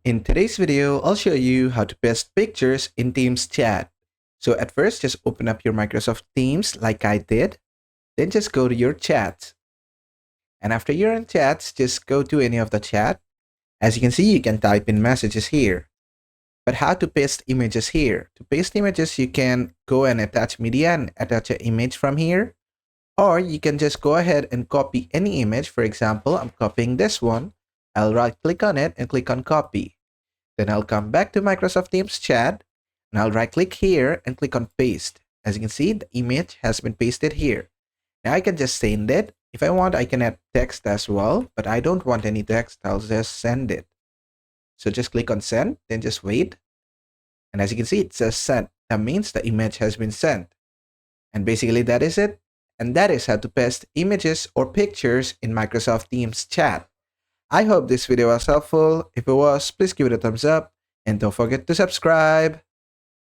In today's video, I'll show you how to paste pictures in Teams chat. So at first, just open up your Microsoft Teams like I did. Then just go to your chats. And after you're in chats, just go to any of the chat. As you can see, you can type in messages here. But how to paste images here? To paste images, you can go and attach media and attach an image from here. Or you can just go ahead and copy any image. For example, I'm copying this one. I'll right click on it and click on copy. Then I'll come back to Microsoft Teams chat and I'll right click here and click on paste. As you can see, the image has been pasted here. Now I can just send it. If I want, I can add text as well, but I don't want any text. I'll just send it. So just click on send, then just wait. And as you can see, it says sent. That means the image has been sent. And basically that is it. And that is how to paste images or pictures in Microsoft Teams chat. I hope this video was helpful. If it was, please give it a thumbs up and don't forget to subscribe.